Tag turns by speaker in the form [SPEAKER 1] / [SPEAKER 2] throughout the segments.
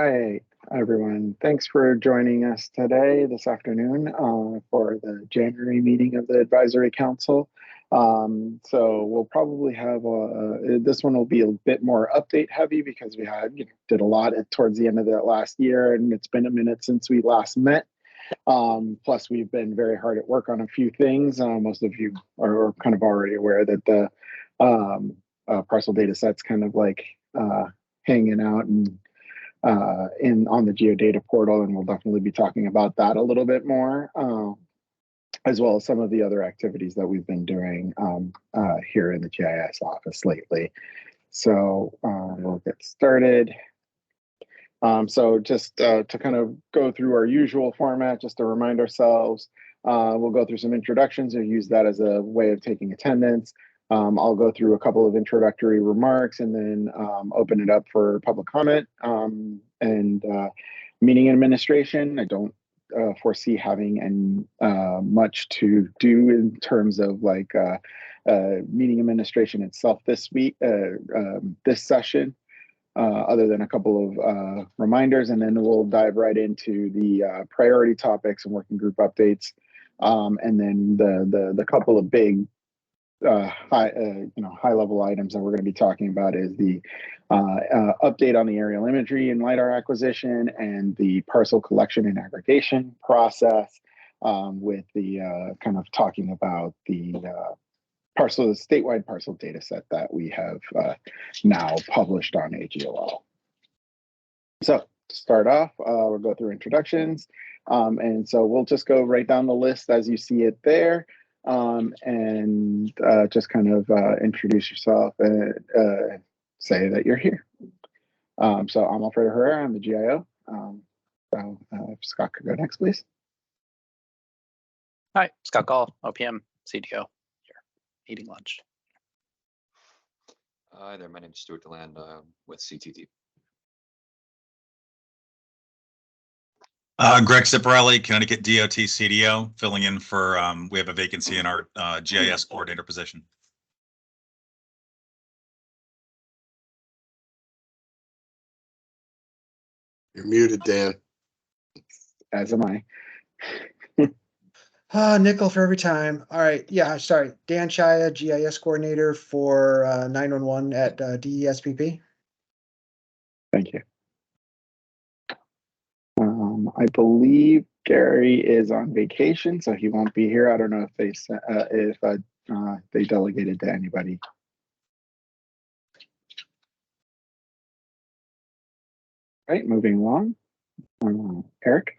[SPEAKER 1] Hi, everyone. Thanks for joining us today, this afternoon, for the January meeting of the Advisory Council. So we'll probably have this one will be a bit more update heavy because we did a lot towards the end of that last year, and it's been a minute since we last met. Plus, we've been very hard at work on a few things. Most of you are kind of already aware that the parcel data set's kind of like hanging out and on the geodata portal, and we'll definitely be talking about that a little bit more, as well as some of the other activities that we've been doing here in the GIS office lately. So we'll get started. So just to kind of go through our usual format, just to remind ourselves, we'll go through some introductions and use that as a way of taking attendance. I'll go through a couple of introductory remarks and then open it up for public comment and meeting administration. I don't foresee having much to do in terms of like meeting administration itself this week, this session, other than a couple of reminders, and then we'll dive right into the priority topics and working group updates, and then the couple of big high level items that we're going to be talking about is the update on the aerial imagery and LiDAR acquisition and the parcel collection and aggregation process, with the kind of talking about the statewide parcel data set that we have now published on AGOL. So to start off, we'll go through introductions, and so we'll just go right down the list as you see it there. And just kind of introduce yourself and say that you're here. So I'm Alfredo Herrera, I'm the GIO. So if Scott could go next, please.
[SPEAKER 2] Hi, Scott Gall, OPM, CDO, here, eating lunch.
[SPEAKER 3] Hi there, my name is Stuart DeLand with CTT.
[SPEAKER 4] Greg Ciparelli, Connecticut DOT CDO, filling in for, we have a vacancy in our GIS coordinator position.
[SPEAKER 5] You're muted, Dan.
[SPEAKER 1] As am I.
[SPEAKER 6] Nickel for every time. All right. Yeah, sorry. Dan Chaya, GIS coordinator for 911 at DESPP.
[SPEAKER 1] Thank you. I believe Gary is on vacation, so he won't be here. I don't know if they delegated to anybody. All right, moving along. Eric.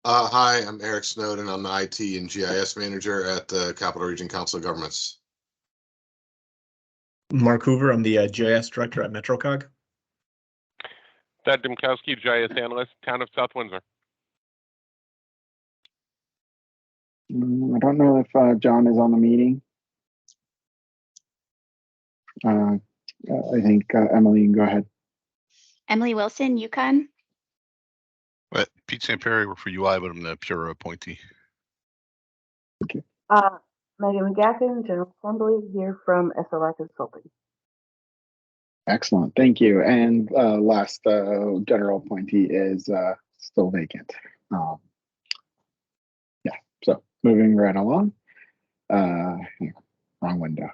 [SPEAKER 5] Hi, I'm Eric Snowden. I'm the IT and GIS manager at the Capital Region Council of Governments.
[SPEAKER 7] Mark Hoover, I'm the GIS director at MetroCog.
[SPEAKER 8] Ted Dimkowski, GIS analyst, Town of South Windsor.
[SPEAKER 1] I don't know if John is on the meeting. I think Emily, you can go ahead.
[SPEAKER 9] Emily Wilson, UConn.
[SPEAKER 10] Pete Samperi, work for UI, but I'm the Pura appointee.
[SPEAKER 1] Thank you.
[SPEAKER 11] Megan McGaffin, General Assembly, here from SLI Consulting.
[SPEAKER 1] Excellent, thank you. And last general appointee is still vacant. Yeah, so moving right along. Wrong window.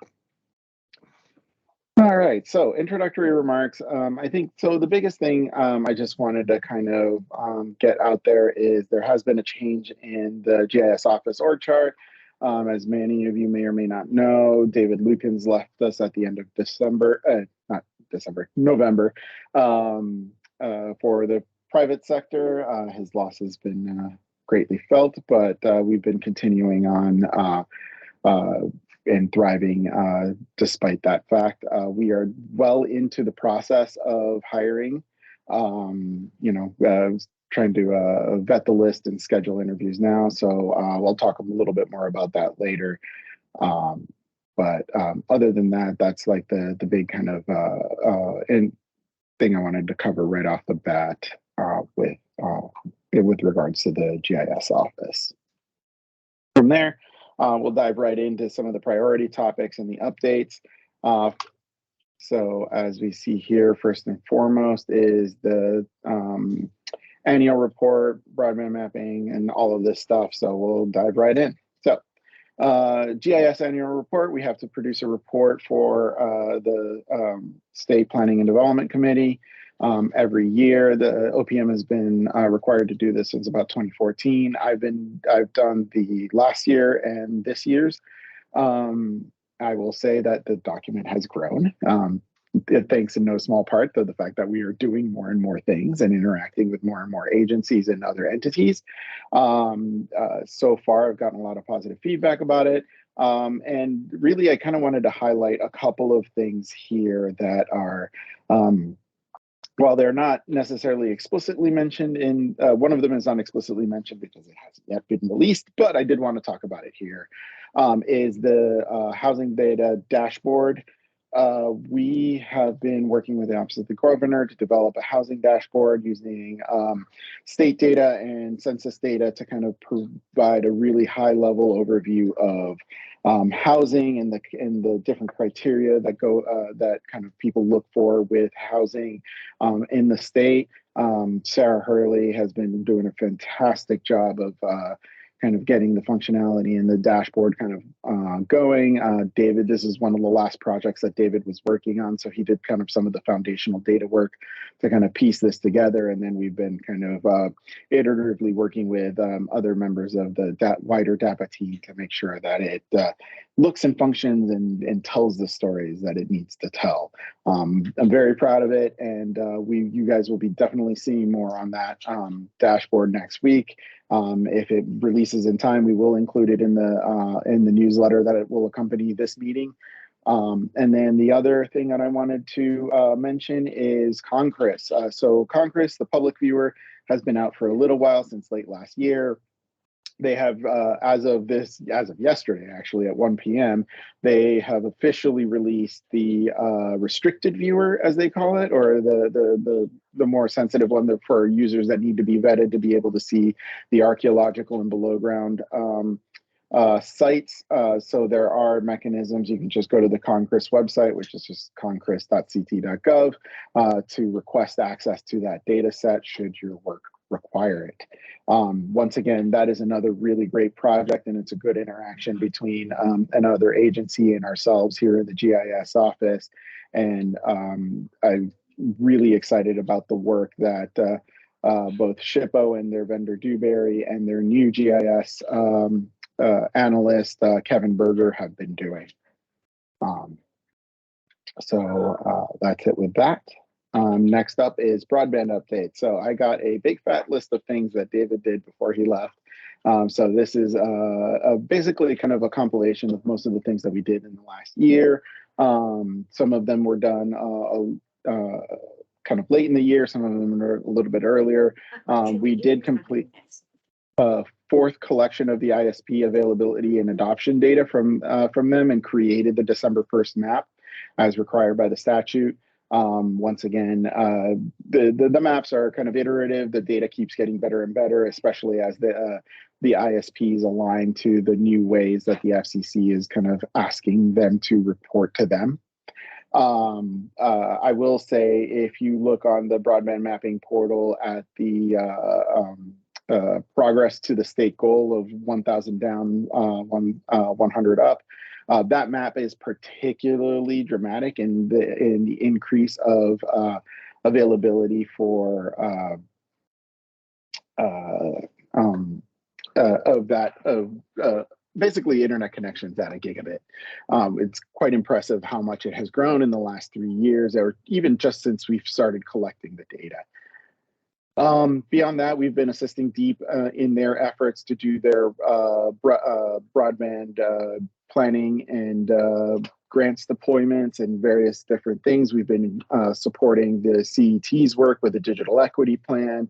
[SPEAKER 1] All right, so introductory remarks. I think so. The biggest thing I just wanted to kind of get out there is there has been a change in the GIS office org chart. As many of you may or may not know, David Lukens left us at the end of November, for the private sector. His loss has been greatly felt, but we've been continuing on and thriving despite that fact. We are well into the process of hiring, trying to vet the list and schedule interviews now. So we'll talk a little bit more about that later. But other than that, that's like the big kind of thing I wanted to cover right off the bat with regards to the GIS office. From there, we'll dive right into some of the priority topics and the updates. So as we see here, first and foremost is the annual report, broadband mapping, and all of this stuff. So we'll dive right in. So GIS annual report, we have to produce a report for the State Planning and Development Committee. Every year, the OPM has been required to do this since about 2014. I've done the last year and this year's. I will say that the document has grown. Thanks in no small part to the fact that we are doing more and more things and interacting with more and more agencies and other entities. So far, I've gotten a lot of positive feedback about it. And really, I kind of wanted to highlight a couple of things here that are, while they're not necessarily explicitly mentioned in, one of them is not explicitly mentioned because it hasn't yet been released, but I did want to talk about it here, is the housing data dashboard. We have been working with the Office of the Governor to develop a housing dashboard using state data and census data to kind of provide a really high level overview of housing and the different criteria that go that kind of people look for with housing in the state. Sarah Hurley has been doing a fantastic job of kind of getting the functionality in the dashboard kind of going. David, this is one of the last projects that David was working on. So he did kind of some of the foundational data work to kind of piece this together. And then we've been kind of iteratively working with other members of the wider DAPA team to make sure that it looks and functions and tells the stories that it needs to tell. I'm very proud of it. And you guys will be definitely seeing more on that dashboard next week. If it releases in time, we will include it in the newsletter that it will accompany this meeting. And then the other thing that I wanted to mention is Congress. So Congress, the public viewer, has been out for a little while, since late last year. They have, as of yesterday, actually at 1 p.m., they have officially released the restricted viewer, as they call it, or the more sensitive one for users that need to be vetted to be able to see the archaeological and below ground sites. So there are mechanisms. You can just go to the Congress website, which is just congress.ct.gov, to request access to that data set should your work require it. Once again, that is another really great project, and it's a good interaction between another agency and ourselves here in the GIS office. And I'm really excited about the work that both SHPO and their vendor Dewberry and their new GIS analyst Kevin Berger have been doing. So that's it with that. Next up is broadband update. So I got a big fat list of things that David did before he left. So this is basically kind of a compilation of most of the things that we did in the last year. Some of them were done kind of late in the year. Some of them are a little bit earlier. We did complete a fourth collection of the ISP availability and adoption data from them, and created the December 1st map as required by the statute. Once again, the maps are kind of iterative. The data keeps getting better and better, especially as the ISPs align to the new ways that the FCC is kind of asking them to report to them. I will say, if you look on the broadband mapping portal at the progress to the state goal of 1,000 down, 100 up, that map is particularly dramatic in the increase of availability for basically internet connections at a gigabit. It's quite impressive how much it has grown in the last 3 years, or even just since we've started collecting the data. Beyond that, we've been assisting DEEP in their efforts to do their broadband planning and grants deployments and various different things. We've been supporting the CET's work with the digital equity plan.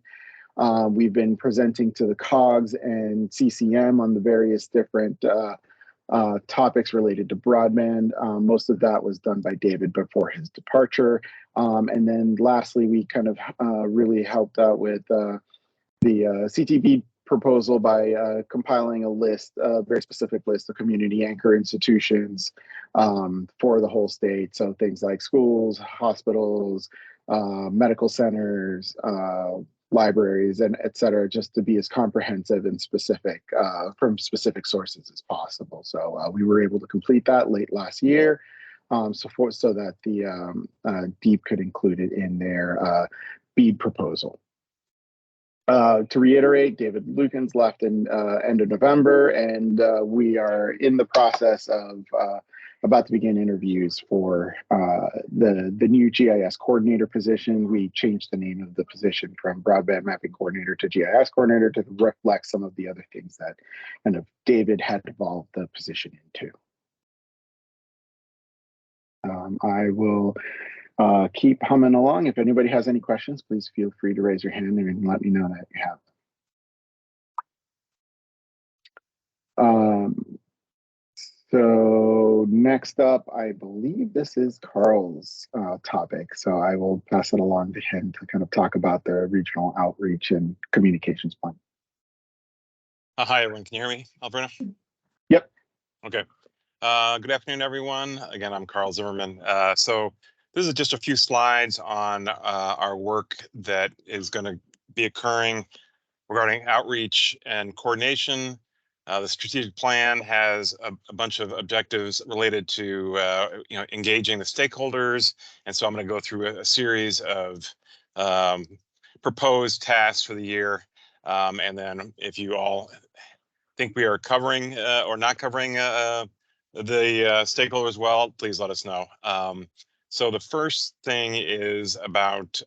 [SPEAKER 1] We've been presenting to the COGS and CCM on the various different topics related to broadband. Most of that was done by David before his departure. And then lastly, we kind of really helped out with the CTV proposal by compiling a list, a very specific list of community anchor institutions for the whole state. So things like schools, hospitals, medical centers, libraries, and et cetera, just to be as comprehensive and specific from specific sources as possible. So we were able to complete that late last year. So that the DEEP could include it in their BEAD proposal. To reiterate, David Lukens left in end of November, and we are in the process of about to begin interviews for the new GIS coordinator position. We changed the name of the position from broadband mapping coordinator to GIS coordinator to reflect some of the other things that kind of David had evolved the position into. I will keep humming along. If anybody has any questions, please feel free to raise your hand and let me know that you have them. So next up, I believe this is Carl's topic. So I will pass it along to him to kind of talk about the regional outreach and communications plan.
[SPEAKER 12] Hi, everyone. Can you hear me, Alberta?
[SPEAKER 1] Yep.
[SPEAKER 12] Okay. Good afternoon, everyone. Again, I'm Carl Zimmerman. So this is just a few slides on our work that is going to be occurring regarding outreach and coordination. The strategic plan has a bunch of objectives related to engaging the stakeholders, and so I'm going to go through a series of proposed tasks for the year, and then if you all think we are covering or not covering the stakeholders well, please let us know. So the first thing is about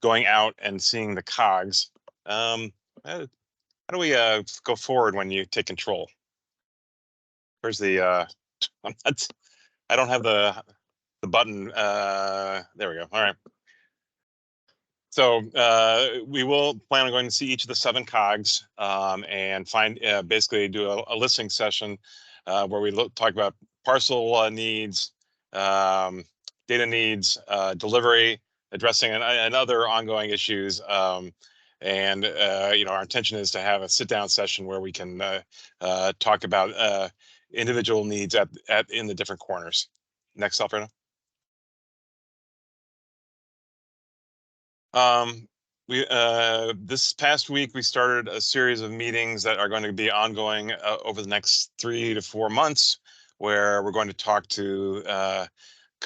[SPEAKER 12] going out and seeing the cogs. How do we go forward when you take control? Where's the I don't have the button. There we go. All right. So we will plan on going to see each of the 7 cogs and find basically do a listening session where we talk about parcel needs, data needs, delivery, addressing and other ongoing issues. And our intention is to have a sit-down session where we can talk about individual needs in the different corners. Next, Alfredo. This past week we started a series of meetings that are going to be ongoing over the next 3 to 4 months, where we're going to talk to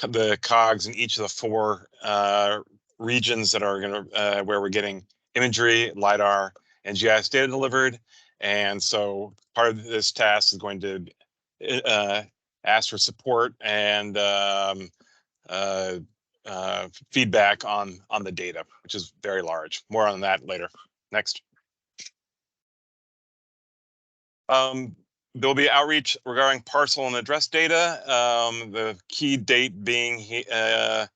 [SPEAKER 12] the cogs in each of the 4 regions that are going to where we're getting imagery, LiDAR, and GIS data delivered. And so part of this task is going to ask for support and feedback on the data, which is very large. More on that later. Next. There'll be outreach regarding parcel and address data. The key date being the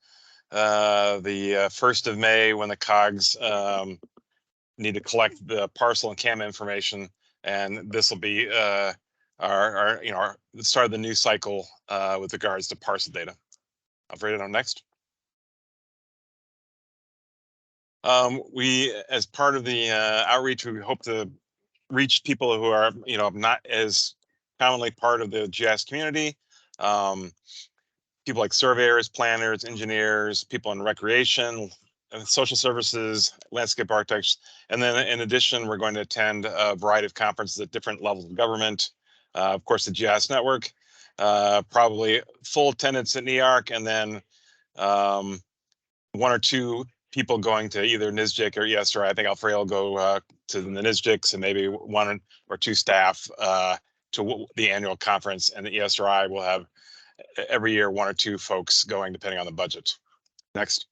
[SPEAKER 12] 1st of May, when the cogs need to collect the parcel and CAM information, and this will be our the start of the new cycle with regards to parcel data. Alfredo, next. We, as part of the outreach, we hope to reach people who are, not as commonly part of the GIS community. People like surveyors, planners, engineers, people in recreation, social services, landscape architects. And then in addition, we're going to attend a variety of conferences at different levels of government. Of course, the GIS network, probably full attendance at NEARC, and then 1 or 2 people going to either NISJIC or ESRI. I think Alfredo will go to the NISJICs, and maybe 1 or 2 staff to the annual conference, and the ESRI will have every year 1 or 2 folks going, depending on the budget. Next.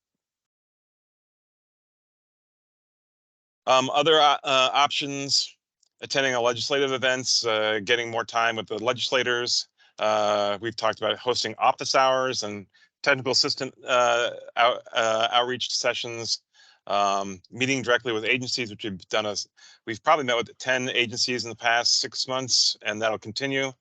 [SPEAKER 12] Other options: attending legislative events, getting more time with the legislators. We've talked about hosting office hours and technical assistant outreach sessions, meeting directly with agencies, which we've done. We've probably met with 10 agencies in the past 6 months, and that'll continue.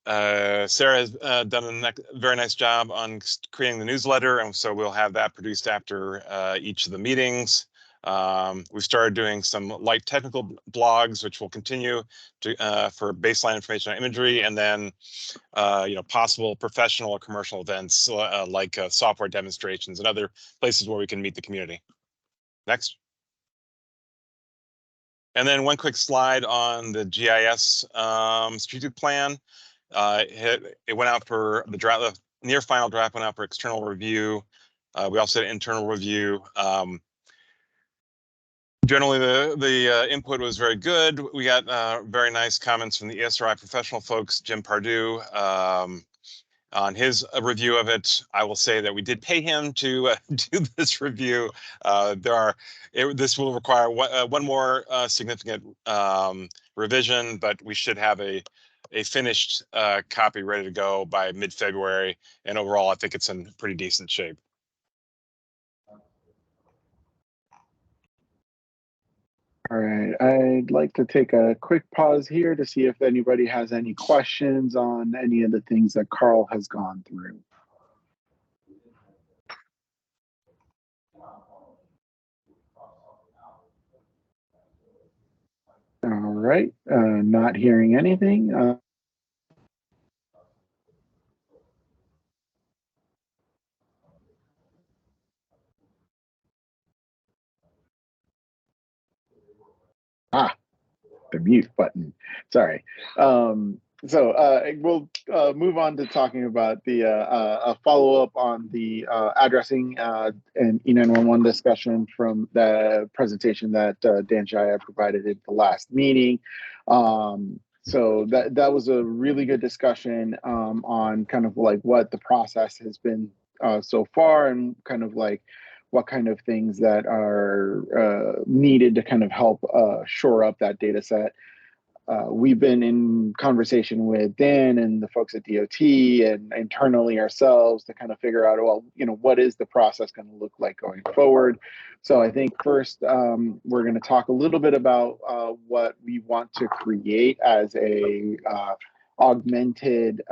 [SPEAKER 12] Sarah has done a very nice job on creating the newsletter, and so we'll have that produced after each of the meetings. We've started doing some light technical blogs, which will continue to for baseline information on imagery, and then possible professional or commercial events like software demonstrations and other places where we can meet the community. Next. And then one quick slide on the GIS strategic plan. It went out for the draft, the near final draft went out for external review. We also did internal review. Generally, the input was very good. We got very nice comments from the ESRI professional folks, Jim Pardue, on his review of it. I will say that we did pay him to do this review. This will require one more significant revision, but we should have a finished copy ready to go by mid-February. And overall, I think it's in pretty decent shape.
[SPEAKER 1] All right, I'd like to take a quick pause here to see if anybody has any questions on any of the things that Carl has gone through. All right, not hearing anything. The mute button. Sorry. We'll move on to talking about the a follow-up on the addressing and E911 discussion from the presentation that Dan Jaya provided at the last meeting. So that was a really good discussion on kind of like what the process has been so far, and kind of like what kind of things that are needed to kind of help shore up that data set. We've been in conversation with Dan and the folks at DOT and internally ourselves to kind of figure out, well, what is the process going to look like going forward? So I think first we're going to talk a little bit about what we want to create as a augmented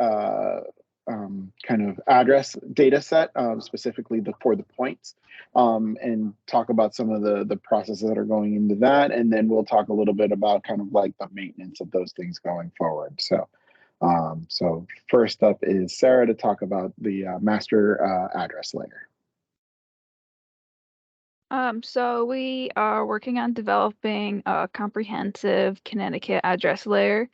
[SPEAKER 1] kind of address data set, specifically for the points, and talk about some of the processes that are going into that. And then we'll talk a little bit about kind of like the maintenance of those things going forward. So first up is Sarah to talk about the master address layer.
[SPEAKER 13] So we are working on developing a comprehensive Connecticut address layer.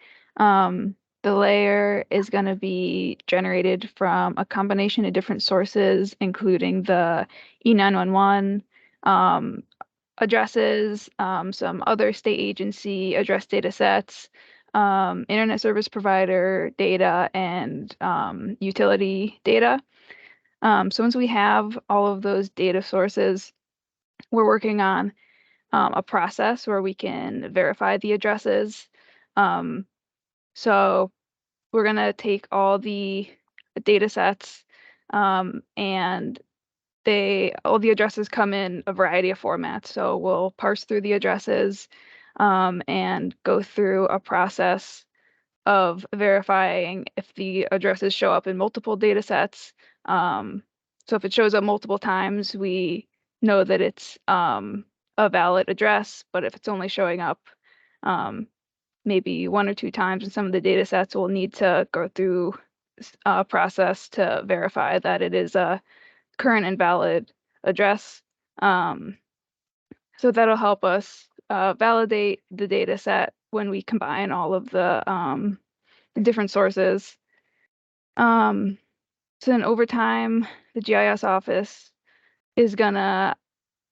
[SPEAKER 13] The layer is going to be generated from a combination of different sources, including the E911 addresses, some other state agency address data sets, internet service provider data, and utility data. So once we have all of those data sources, we're working on a process where we can verify the addresses. So we're going to take all the data sets and all the addresses come in a variety of formats. So we'll parse through the addresses and go through a process of verifying if the addresses show up in multiple data sets. So if it shows up multiple times, we know that it's a valid address, but if it's only showing up maybe one or two times in some of the data sets, we'll need to go through a process to verify that it is a current and valid address. So that'll help us validate the data set when we combine all of the different sources. So then over time, the GIS office is gonna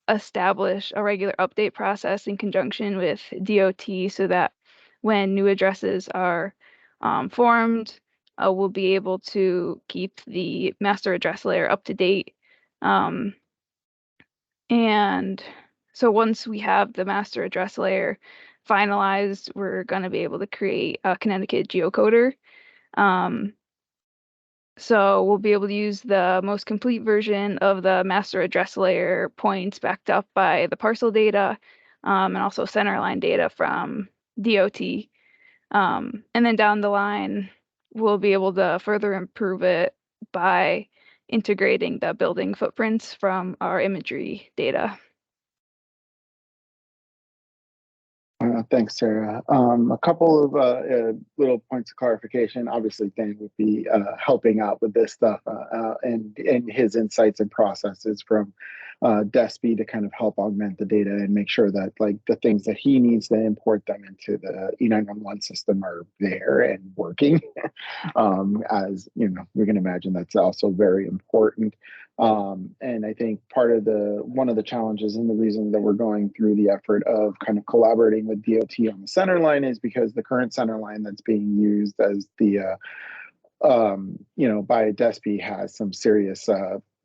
[SPEAKER 13] establish a regular update process in conjunction with DOT so that when new addresses are formed, we'll be able to keep the master address layer up to date. And so once we have the master address layer finalized, we're going to be able to create a Connecticut geocoder. So we'll be able to use the most complete version of the master address layer points backed up by the parcel data and also centerline data from DOT. And then down the line, we'll be able to further improve it by integrating the building footprints from our imagery data.
[SPEAKER 1] Thanks, Sarah. A couple of little points of clarification. Obviously, Dan would be helping out with this stuff and his insights and processes from DESPI to kind of help augment the data and make sure that like the things that he needs to import them into the E911 system are there and working. As you know, we can imagine that's also very important. And I think one of the challenges and the reason that we're going through the effort of kind of collaborating with DOT on the center line is because the current center line that's being used as the by DESPI has some serious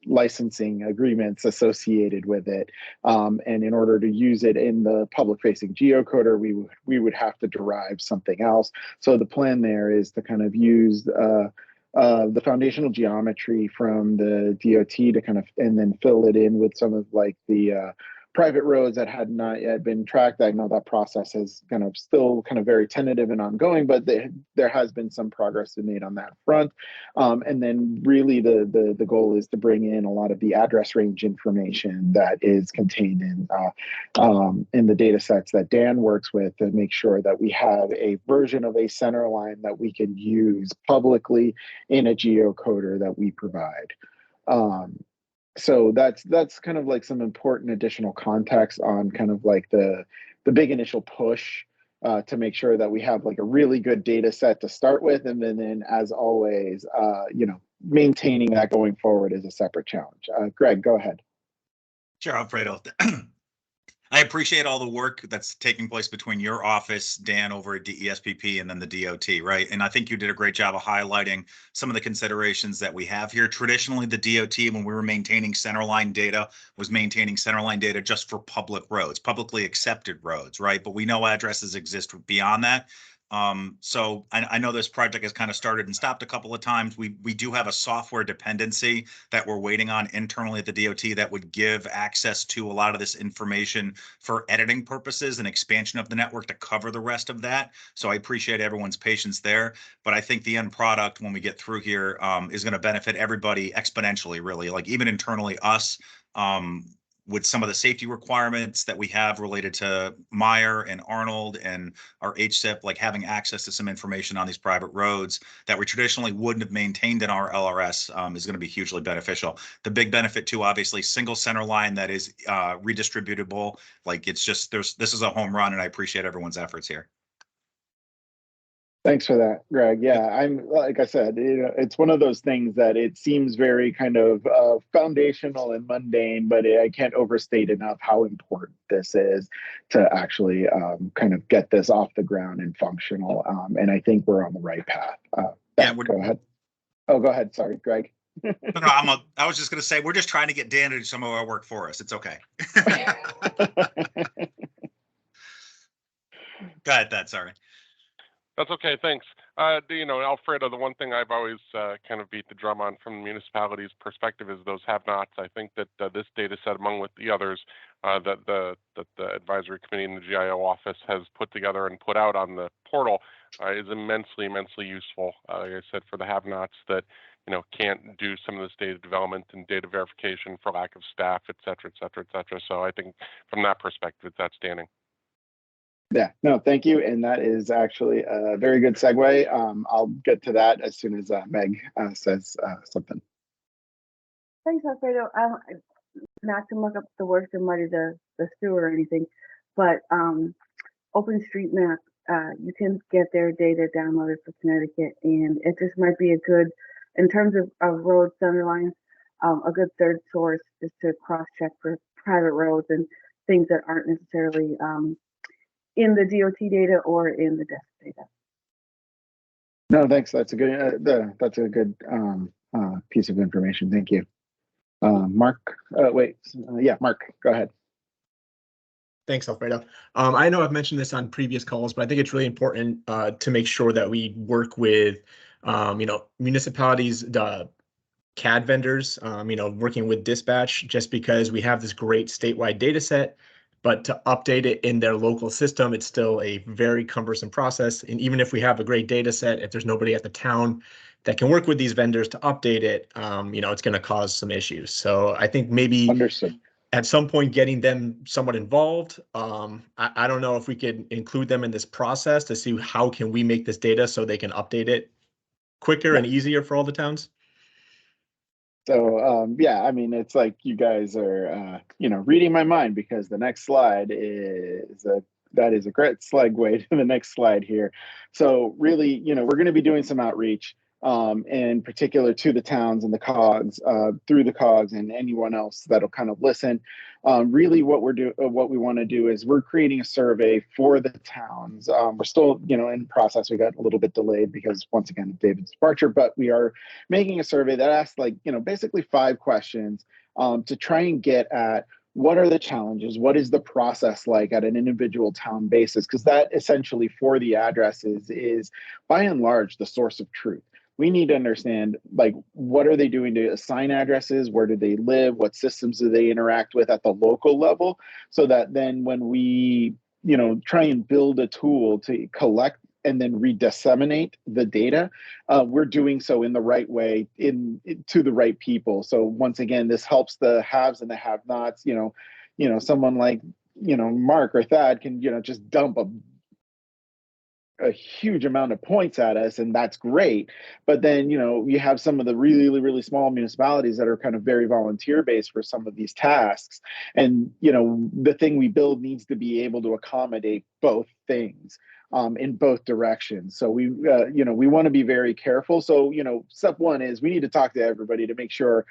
[SPEAKER 1] licensing agreements associated with it. And in order to use it in the public facing geocoder, we would have to derive something else. So the plan there is to kind of use the foundational geometry from the DOT to kind of, and then fill it in with some of like the private roads that had not yet been tracked. I know that process is kind of still kind of very tentative and ongoing, but there has been some progress made on that front. And then really the goal is to bring in a lot of the address range information that is contained in the data sets that Dan works with to make sure that we have a version of a center line that we can use publicly in a geocoder that we provide. So that's kind of like some important additional context on kind of like the big initial push to make sure that we have like a really good data set to start with, and then as always, maintaining that going forward is a separate challenge. Greg, go ahead.
[SPEAKER 4] Sure, Alfredo. I appreciate all the work that's taking place between your office, Dan, over at DESPP, and then the DOT, right? And I think you did a great job of highlighting some of the considerations that we have here. Traditionally, the DOT, when we were maintaining centerline data, was maintaining centerline data just for public roads, publicly accepted roads, right? But we know addresses exist beyond that. So I know this project has kind of started and stopped a couple of times. We do have a software dependency that we're waiting on internally at the DOT that would give access to a lot of this information for editing purposes and expansion of the network to cover the rest of that. So I appreciate everyone's patience there, but I think the end product when we get through here is going to benefit everybody exponentially, really, like even internally us. With some of the safety requirements that we have related to Meyer and Arnold and our HSIP, like having access to some information on these private roads that we traditionally wouldn't have maintained in our LRS is going to be hugely beneficial. The big benefit too, obviously, single center line that is redistributable. Like it's just, this is a home run, and I appreciate everyone's efforts here.
[SPEAKER 1] Thanks for that, Greg. Yeah, I'm like I said, it's one of those things that it seems very kind of foundational and mundane, but I can't overstate enough how important this is to actually kind of get this off the ground and functional. And I think we're on the right path.
[SPEAKER 4] Yeah,
[SPEAKER 1] go ahead. Oh, go ahead. Sorry, Greg.
[SPEAKER 4] No, I was just going to say, we're just trying to get Dan to do some of our work for us. It's okay. Go ahead, Dad. Sorry.
[SPEAKER 8] That's okay, thanks. Alfredo, the one thing I've always kind of beat the drum on from the municipality's perspective is those have-nots. I think that this data set, among with the others that the advisory committee in the GIO office has put together and put out on the portal is immensely useful. Like I said, for the have-nots that can't do some of this data development and data verification for lack of staff, et cetera, et cetera, et cetera. So I think from that perspective, it's outstanding.
[SPEAKER 1] Yeah, no, thank you. And that is actually a very good segue. I'll get to that as soon as Meg says something.
[SPEAKER 11] Thanks, Alfredo. Not to muck up the works and muddy the stew or anything, but OpenStreetMap, you can get their data downloaded for Connecticut, and it just might be a good, in terms of road center lines, a good third source just to cross-check for private roads and things that aren't necessarily in the DOT data or in the DESP data.
[SPEAKER 1] No, thanks. That's a good piece of information. Thank you. Mark, Mark, go ahead.
[SPEAKER 7] Thanks, Alfredo. I know I've mentioned this on previous calls, but I think it's really important to make sure that we work with, municipalities, the CAD vendors, working with dispatch, just because we have this great statewide data set, but to update it in their local system, it's still a very cumbersome process. And even if we have a great data set, if there's nobody at the town that can work with these vendors to update it, it's going to cause some issues. So I think maybe
[SPEAKER 1] understood.
[SPEAKER 7] at some point getting them somewhat involved. I don't know if we could include them in this process to see how can we make this data so they can update it quicker and easier for all the towns.
[SPEAKER 1] So yeah, I mean, it's like you guys are reading my mind, because the next slide is a great segue to the next slide here. So really, we're going to be doing some outreach, in particular to the towns and the COGs, through the COGs and anyone else that'll kind of listen. Really, what we want to do is we're creating a survey for the towns. We're still, in process. We got a little bit delayed because, once again, of David's departure, but we are making a survey that asks, basically 5 questions, to try and get at what are the challenges, what is the process like at an individual town basis, because that essentially for the addresses is by and large the source of truth. We need to understand, what are they doing to assign addresses? Where do they live? What systems do they interact with at the local level? So that then when we, try and build a tool to collect and then redisseminate the data, we're doing so in the right way, to the right people. So once again, this helps the haves and the have-nots. Someone like, Mark or Thad can, just dump a huge amount of points at us, and that's great. But then, you have some of the really, really small municipalities that are kind of very volunteer based for some of these tasks. And, the thing we build needs to be able to accommodate both things, in both directions. So we want to be very careful. So, step 1 is we need to talk to everybody to make sure,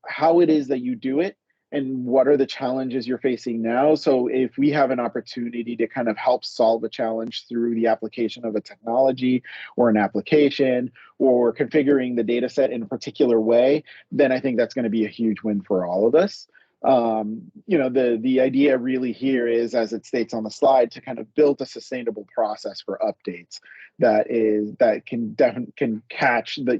[SPEAKER 1] how it is that you do it and what are the challenges you're facing now. So if we have an opportunity to kind of help solve a challenge through the application of a technology or an application or configuring the data set in a particular way, then I think that's going to be a huge win for all of us. The idea really here is, as it states on the slide, to kind of build a sustainable process for updates that can catch the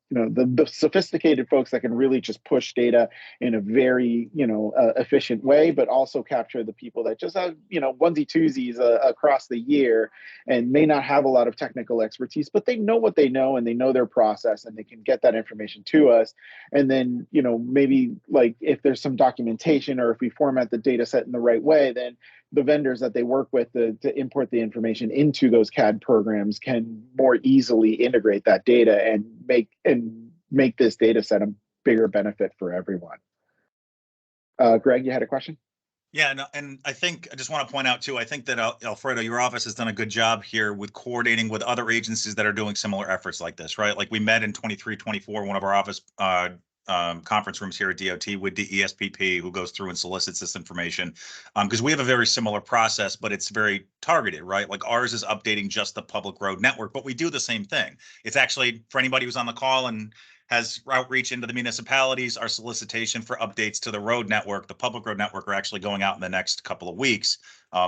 [SPEAKER 1] the sophisticated folks that can really just push data in a very efficient way, but also capture the people that just have onesie twosies across the year and may not have a lot of technical expertise, but they know what they know and they know their process and they can get that information to us. And then maybe if there's some documentation or if we format the data set in the right way, then the vendors that they work with to import the information into those CAD programs can more easily integrate that data and make this data set a bigger benefit for everyone. Greg, you had a question?
[SPEAKER 4] Yeah, no, and I just want to point out too, I think that Alfredo, your office has done a good job here with coordinating with other agencies that are doing similar efforts like this, right? Like we met in 23-24, one of our office conference rooms here at DOT with the ESPP, who goes through and solicits this information, because we have a very similar process, but it's very targeted, right? Like ours is updating just the public road network, but we do the same thing. It's actually, for anybody who's on the call and has outreach into the municipalities, our solicitation for updates to the road network, the public road network, are actually going out in the next couple of weeks,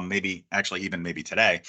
[SPEAKER 4] maybe today.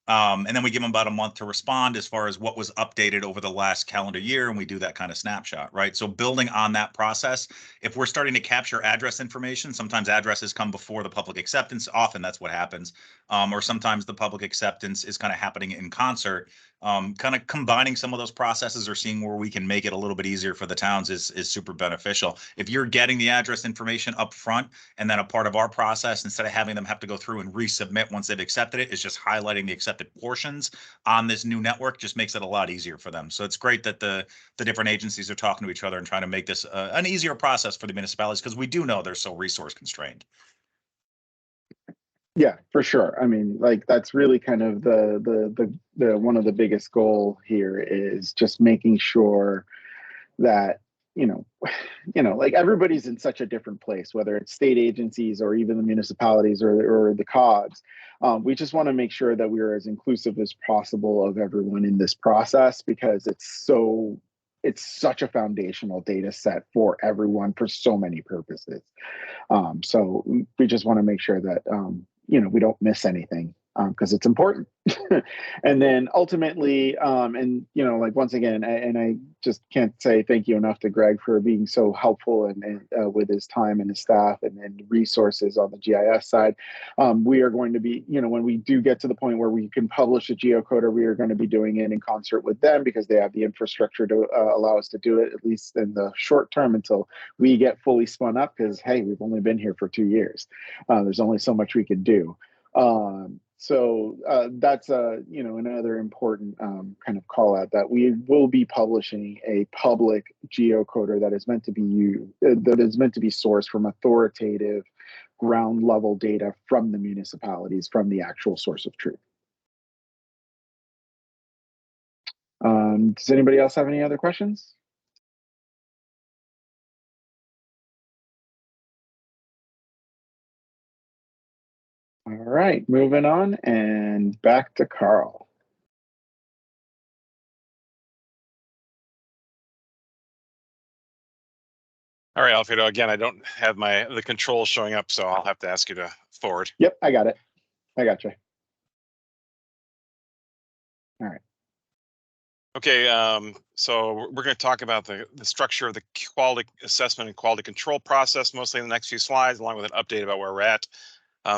[SPEAKER 4] And then we give them about a month to respond as far as what was updated over the last calendar year, and we do that kind of snapshot, right? So building on that process, if we're starting to capture address information, sometimes addresses come before the public acceptance, often that's what happens, or sometimes the public acceptance is kind of happening in concert. Kind of combining some of those processes or seeing where we can make it a little bit easier for the towns is super beneficial. If you're getting the address information up front and then a part of our process, instead of having them have to go through and resubmit once they've accepted it, is just highlighting the accepted portions on this new network, just makes it a lot easier for them. So it's great that the different agencies are talking to each other and trying to make this an easier process for the municipalities, because we do know they're so resource constrained.
[SPEAKER 1] Yeah, for sure. I mean, that's really kind of the one of the biggest goal here is just making sure that everybody's in such a different place, whether it's state agencies or even the municipalities or the COGs. We just want to make sure that we're as inclusive as possible of everyone in this process, because it's such a foundational data set for everyone for so many purposes. So we just want to make sure that we don't miss anything because it's important. And then ultimately, and you know, like once again, and I just can't say thank you enough to Greg for being so helpful and with his time and his staff and resources on the GIS side. We are going to be, you know, when we do get to the point where we can publish a geocoder, we are going to be doing it in concert with them because they have the infrastructure to allow us to do it, at least in the short term until we get fully spun up. Because hey, we've only been here for 2 years. There's only so much we can do. So that's you know, another important kind of call out that we will be publishing a public geocoder that is meant to be sourced from authoritative ground level data from the municipalities, from the actual source of truth. Does anybody else have any other questions? All right, moving on and back to Carl.
[SPEAKER 12] All right, Alfredo, again, I don't have the controls showing up, so I'll have to ask you to forward.
[SPEAKER 1] Yep, I got it. I got you. All right.
[SPEAKER 12] Okay, so we're going to talk about the structure of the quality assessment and quality control process, mostly in the next few slides, along with an update about where we're at.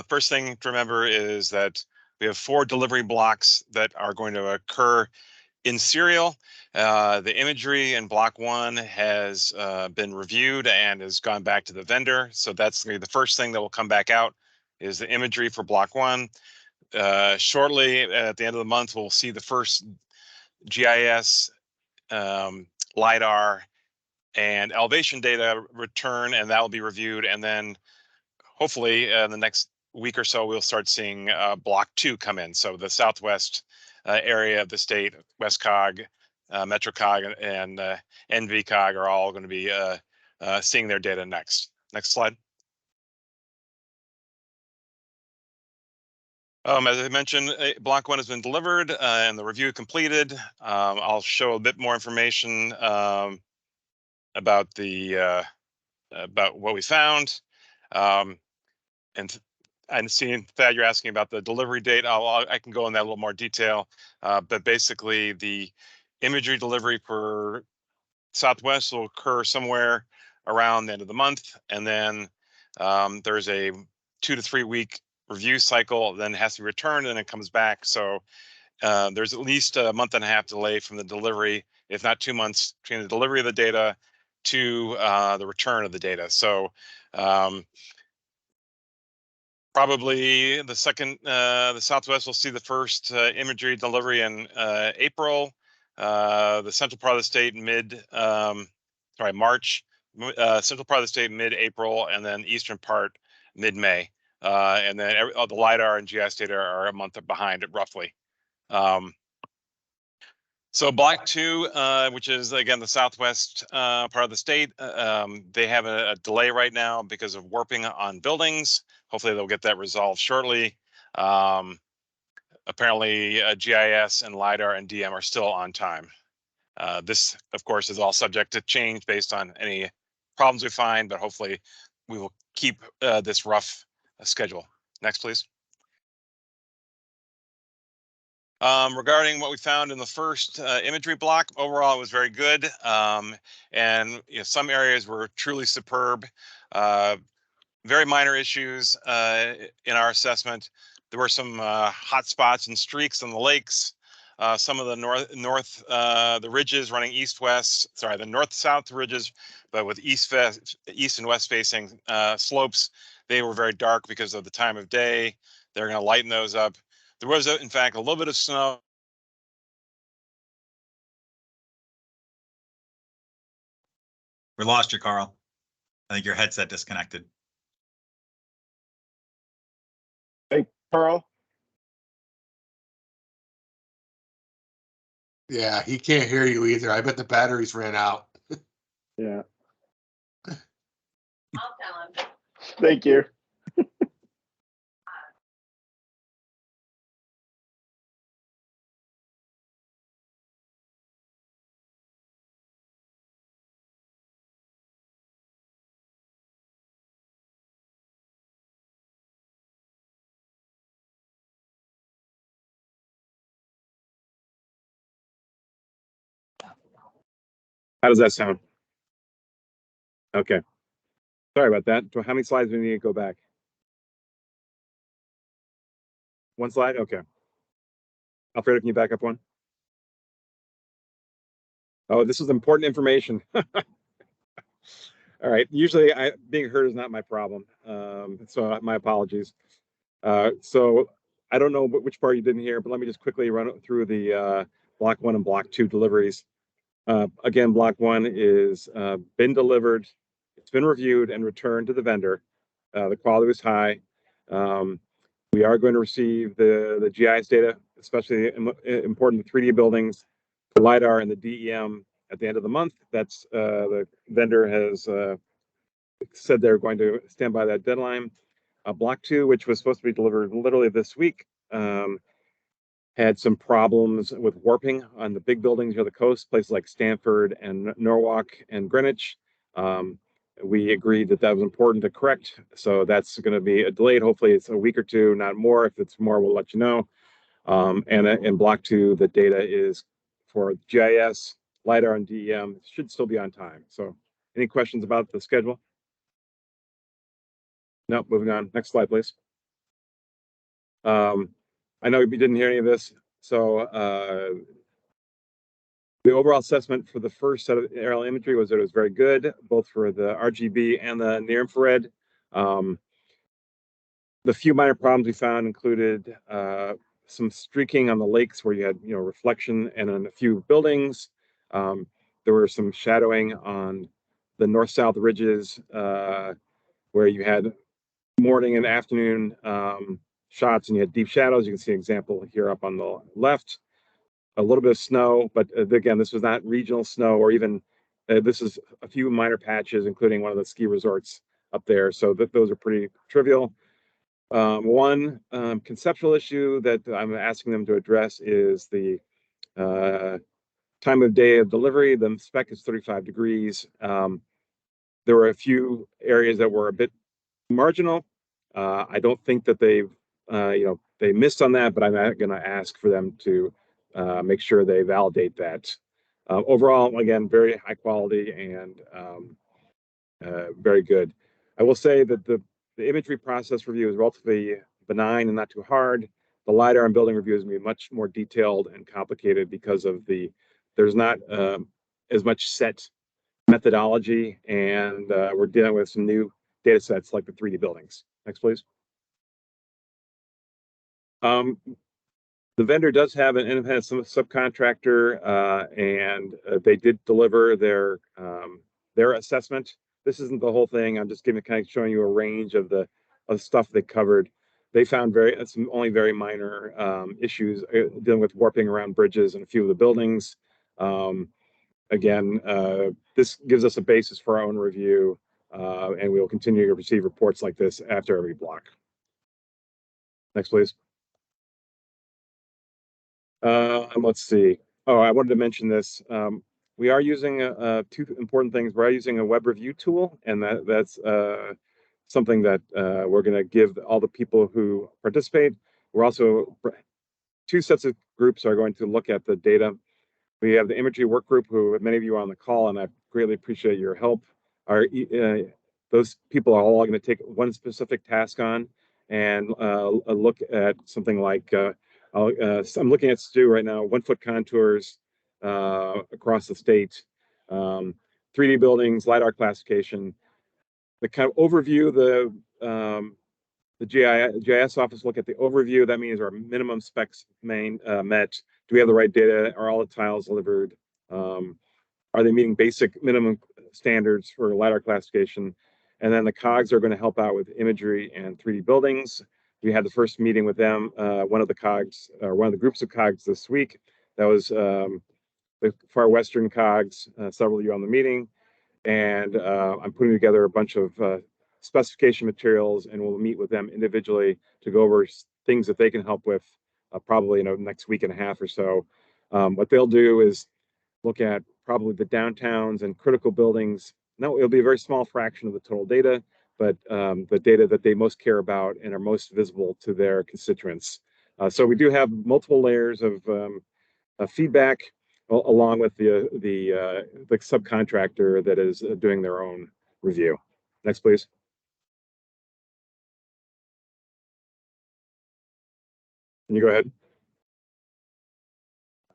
[SPEAKER 12] First thing to remember is that we have 4 delivery blocks that are going to occur in serial. The imagery in block 1 has been reviewed and has gone back to the vendor. So that's going to be the first thing that will come back out is the imagery for block 1. Shortly at the end of the month, we'll see the first GIS, LiDAR, and elevation data return, and that will be reviewed. And then hopefully in the next week or so, we'll start seeing block 2 come in. So the southwest area of the state, WestCog, MetroCog, and NVCog are all going to be seeing their data next. Next slide. As I mentioned, block 1 has been delivered and the review completed. I'll show a bit more information about about what we found. And seeing Thad, you're asking about the delivery date. I can go in that a little more detail, but basically the imagery delivery for Southwest will occur somewhere around the end of the month, and then there's a 2 to 3 week review cycle, then it has to be returned and it comes back. So there's at least a month and a half delay from the delivery, if not 2 months, between the delivery of the data to the return of the data. So probably the Southwest will see the first imagery delivery in April. The central part of the state March. Central part of the state mid-April, and then eastern part mid-May. And then the LiDAR and GIS data are a month behind it roughly. So block 2, which is again the southwest part of the state, they have a delay right now because of warping on buildings. Hopefully they'll get that resolved shortly. Apparently GIS and LiDAR and DM are still on time. This, of course, is all subject to change based on any problems we find, but hopefully we will keep this rough schedule. Next, please. Regarding what we found in the first imagery block, overall it was very good, and some areas were truly superb. Very minor issues in our assessment. There were some hot spots and streaks on the lakes. Some of the the ridges running the north-south ridges, but with east and west facing slopes, they were very dark because of the time of day. They're going to lighten those up. There was, in fact, a little bit of snow.
[SPEAKER 4] We lost you, Carl. I think your headset disconnected.
[SPEAKER 1] Hey, Carl.
[SPEAKER 5] Yeah, he can't hear you either. I bet the batteries ran out.
[SPEAKER 1] Yeah.
[SPEAKER 14] I'll tell him.
[SPEAKER 1] Thank you.
[SPEAKER 15] How does that sound? Okay. Sorry about that. So how many slides do we need to go back? One slide? Okay. Alfredo, can you back up one? Oh, this is important information. All right. Usually being heard is not my problem. So my apologies. So I don't know which part you didn't hear, but let me just quickly run through the block 1 and block 2 deliveries. Again, block 1 is been delivered. It's been reviewed and returned to the vendor. The quality was high. We are going to receive the GIS data, especially important 3D buildings, the LiDAR and the DEM at the end of the month. That's the vendor has said they're going to stand by that deadline. Block 2, which was supposed to be delivered literally this week, had some problems with warping on the big buildings near the coast, places like Stanford and Norwalk and Greenwich. We agreed that that was important to correct, so that's going to be delayed. Hopefully it's a week or two, not more. If it's more, we'll let you know. And in block 2, the data is for GIS, LiDAR, and DEM. It should still be on time. So any questions about the schedule? No, moving on. Next slide, please. I know you didn't hear any of this. So the overall assessment for the first set of aerial imagery was that it was very good, both for the RGB and the near infrared. The few minor problems we found included some streaking on the lakes where you had, reflection, and on a few buildings. There were some shadowing on the north-south ridges where you had morning and afternoon shots, and you had deep shadows. You can see an example here up on the left. A little bit of snow, but again, this was not regional snow, or even this is a few minor patches, including one of the ski resorts up there. So those are pretty trivial. One conceptual issue that I'm asking them to address is the time of day of delivery. The spec is 35 degrees. There were a few areas that were a bit marginal. I don't think that they've, they missed on that, but I'm going to ask for them to make sure they validate that. Overall, again, very high quality and very good. I will say that the imagery process review is relatively benign and not too hard. The LiDAR and building review is going to be much more detailed and complicated because of there's not as much set methodology, and we're dealing with some new data sets like the 3D buildings. Next, please. The vendor does have an independent subcontractor, and they did deliver their assessment. This isn't the whole thing. I'm just kind of showing you a range of the stuff they covered. They found some only very minor issues dealing with warping around bridges and a few of the buildings. Again, this gives us a basis for our own review, and we will continue to receive reports like this after every block. Next, please. Let's see. Oh, I wanted to mention this. We are using two important things. We're using a web review tool, and that's something that we're going to give all the people who participate. We're also, two sets of groups are going to look at the data. We have the imagery work group, who many of you are on the call, and I greatly appreciate your help. Those people are all going to take one specific task on and look at something like, I'm looking at Stu right now, 1 foot contours across the state, 3D buildings, LiDAR classification, the kind of overview, the GIS office look at the overview. That means our minimum specs met. Do we have the right data? Are all the tiles delivered? Are they meeting basic minimum standards for LiDAR classification? And then the COGs are going to help out with imagery and 3D buildings. We had the first meeting with them, one of the COGs, or one of the groups of COGs this week. That was the Far Western COGs, several of you on the meeting. And I'm putting together a bunch of specification materials, and we'll meet with them individually to go over things that they can help with probably next week and a half or so. What they'll do is look at probably the downtowns and critical buildings. No, it'll be a very small fraction of the total data, but the data that they most care about and are most visible to their constituents. So we do have multiple layers of feedback. along with the subcontractor that is doing their own review. Next, please. Can you go ahead?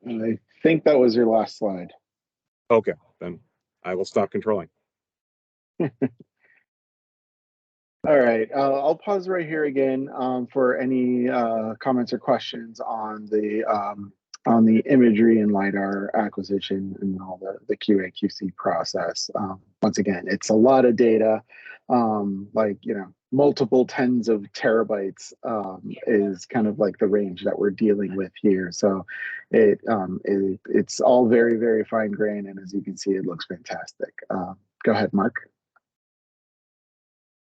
[SPEAKER 1] I think that was your last slide.
[SPEAKER 15] Okay, then I will stop controlling.
[SPEAKER 1] All right, I'll pause right here again for any comments or questions on the imagery and LiDAR acquisition and all the QA/QC process. Once again, it's a lot of data, like, you know, multiple tens of terabytes is kind of like the range that we're dealing with here. So it's all very, very fine grain, and as you can see, it looks fantastic. Go ahead, Mark.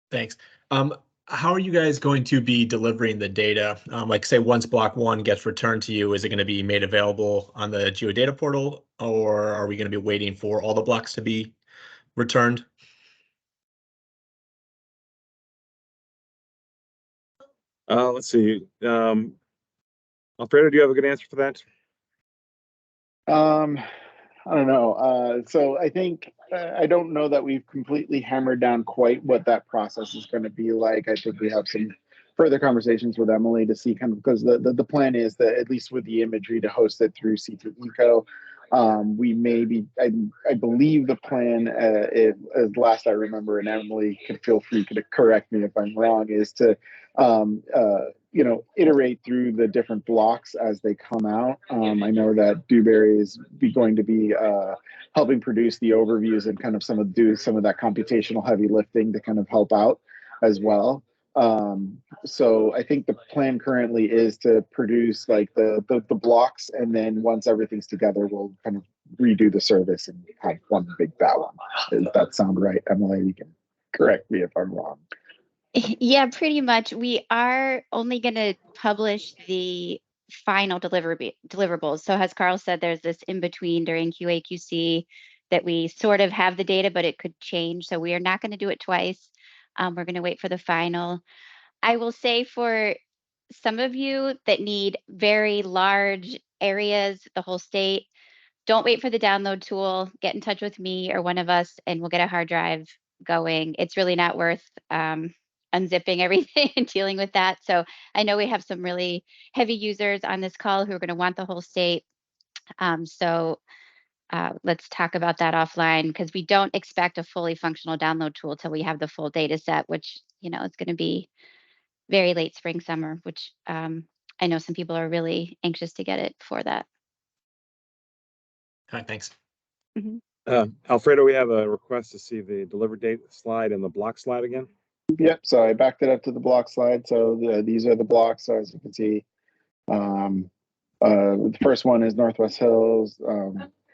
[SPEAKER 7] Thanks. How are you guys going to be delivering the data? Like, say, once block 1 gets returned to you, is it going to be made available on the geodata portal, or are we going to be waiting for all the blocks to be returned?
[SPEAKER 15] Let's see. Alfredo, do you have a good answer for that?
[SPEAKER 1] I don't know. So I think I don't know that we've completely hammered down quite what that process is going to be like. I think we have some further conversations with Emily to see kind of, because the plan is that at least with the imagery to host it through CT Eco. We may be, I believe the plan, as last I remember, and Emily can feel free to correct me if I'm wrong, is to you know, iterate through the different blocks as they come out. I know that Dewberry is going to be helping produce the overviews and kind of do some of that computational heavy lifting to kind of help out as well. So I think the plan currently is to produce like the blocks, and then once everything's together, we'll kind of redo the service and have one big fat one. Does that sound right, Emily? You can correct me if I'm wrong.
[SPEAKER 9] Yeah, pretty much. We are only going to publish the final deliverables. So as Carl said, there's this in between during QA/QC that we sort of have the data, but it could change. So we are not going to do it twice. We're going to wait for the final. I will say for some of you that need very large areas, the whole state, don't wait for the download tool. Get in touch with me or one of us, and we'll get a hard drive going. It's really not worth unzipping everything and dealing with that. So I know we have some really heavy users on this call who are going to want the whole state. So let's talk about that offline, because we don't expect a fully functional download tool till we have the full data set, which, you know, is going to be very late spring, summer, which I know some people are really anxious to get it for that.
[SPEAKER 7] All right, thanks.
[SPEAKER 15] Alfredo, we have a request to see the delivered date slide and the block slide again.
[SPEAKER 1] Yep, so I backed it up to the block slide. So these are the blocks. So as you can see, the first one is Northwest Hills.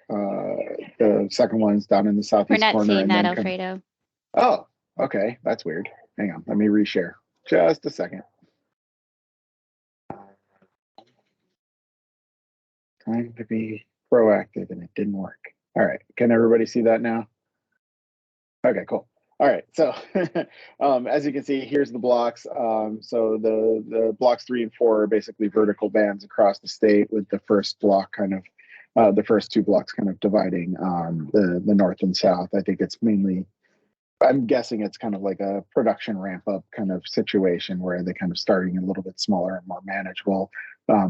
[SPEAKER 1] The second one's down in the southeast corner.
[SPEAKER 9] We're not seeing
[SPEAKER 1] and
[SPEAKER 9] that,
[SPEAKER 1] then
[SPEAKER 9] Alfredo.
[SPEAKER 1] Oh, okay, that's weird. Hang on, let me reshare. Just a second. Trying to be proactive and it didn't work. All right, can everybody see that now? Okay, cool. All right, so as you can see, here's the blocks. So the blocks 3 and 4 are basically vertical bands across the state, with the first block kind of, the first 2 blocks kind of dividing the north and south. I think it's mainly, I'm guessing it's kind of like a production ramp up kind of situation where they're kind of starting a little bit smaller and more manageable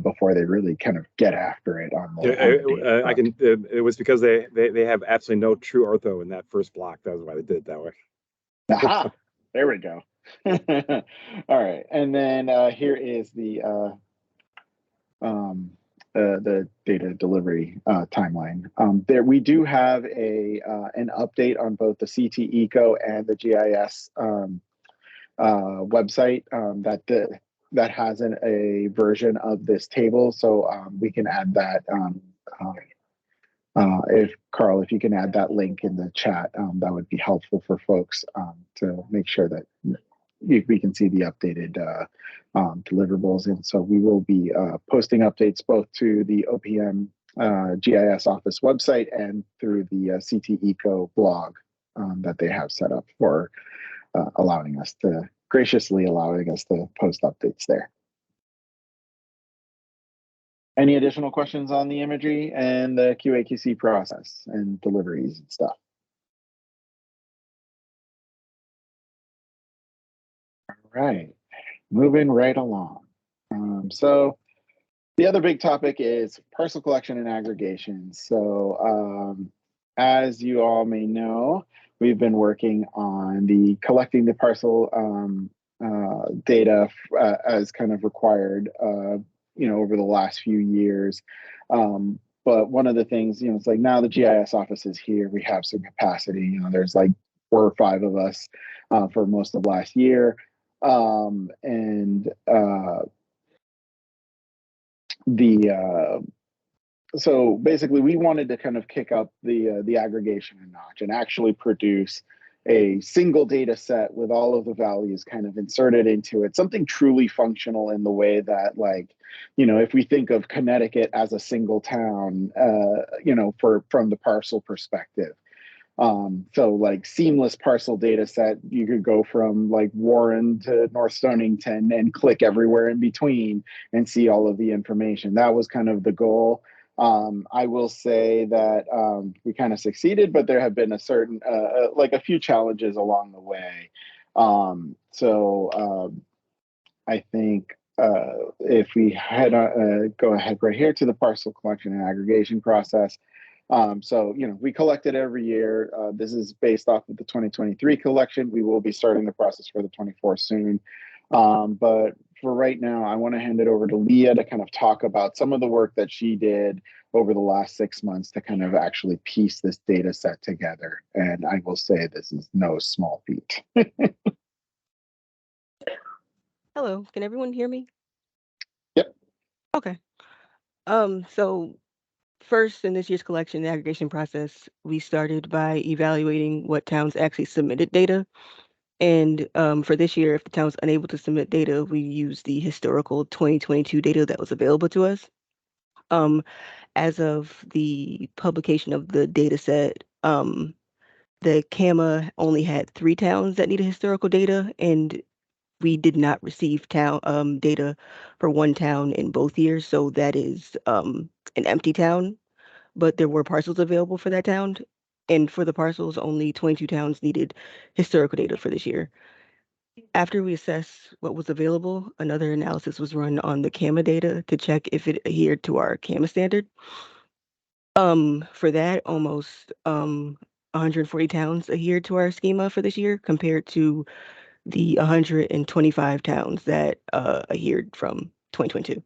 [SPEAKER 1] before they really kind of get after it on the.
[SPEAKER 15] I can. It was because they have absolutely no true ortho in that first block. That was why they did it that way.
[SPEAKER 1] Aha! There we go. All right, and then here is the data delivery timeline. There we do have an update on both the CT Eco and the GIS website that has a version of this table, so we can add that. If Carl, if you can add that link in the chat, that would be helpful for folks to make sure that we can see the updated deliverables. And so we will be posting updates both to the OPM GIS office website and through the CT Eco blog that they have set up for graciously allowing us to post updates there. Any additional questions on the imagery and the QA/QC process and deliveries and stuff? All right, moving right along. So the other big topic is parcel collection and aggregation. So as you all may know, we've been working on the collecting the parcel data as kind of required, over the last few years. But one of the things, it's like now the GIS office is here, we have some capacity. There's like 4 or 5 of us for most of last year. So basically we wanted to kind of kick up the aggregation a notch and actually produce a single data set with all of the values kind of inserted into it, something truly functional in the way that, like, if we think of Connecticut as a single town, from the parcel perspective. So like seamless parcel data set, you could go from like Warren to North Stonington and click everywhere in between and see all of the information. That was kind of the goal. I will say that we kind of succeeded, but there have been a certain, like a few challenges along the way. I think if we head go ahead right here to the parcel collection and aggregation process. We collect it every year. This is based off of the 2023 collection. We will be starting the process for the 24 soon. But for right now, I want to hand it over to Leah to kind of talk about some of the work that she did over the last 6 months to kind of actually piece this data set together. And I will say this is no small feat.
[SPEAKER 16] Hello, can everyone hear me?
[SPEAKER 1] Yep.
[SPEAKER 16] Okay. So first in this year's collection and aggregation process, we started by evaluating what towns actually submitted data. And for this year, if the town's unable to submit data, we use the historical 2022 data that was available to us. As of the publication of the data set, the CAMA only had 3 towns that needed historical data, and we did not receive town data for 1 town in both years. So that is an empty town, but there were parcels available for that town. And for the parcels, only 22 towns needed historical data for this year. After we assessed what was available, another analysis was run on the CAMA data to check if it adhered to our CAMA standard. For that, almost 140 towns adhered to our schema for this year compared to the 125 towns that adhered from 2022.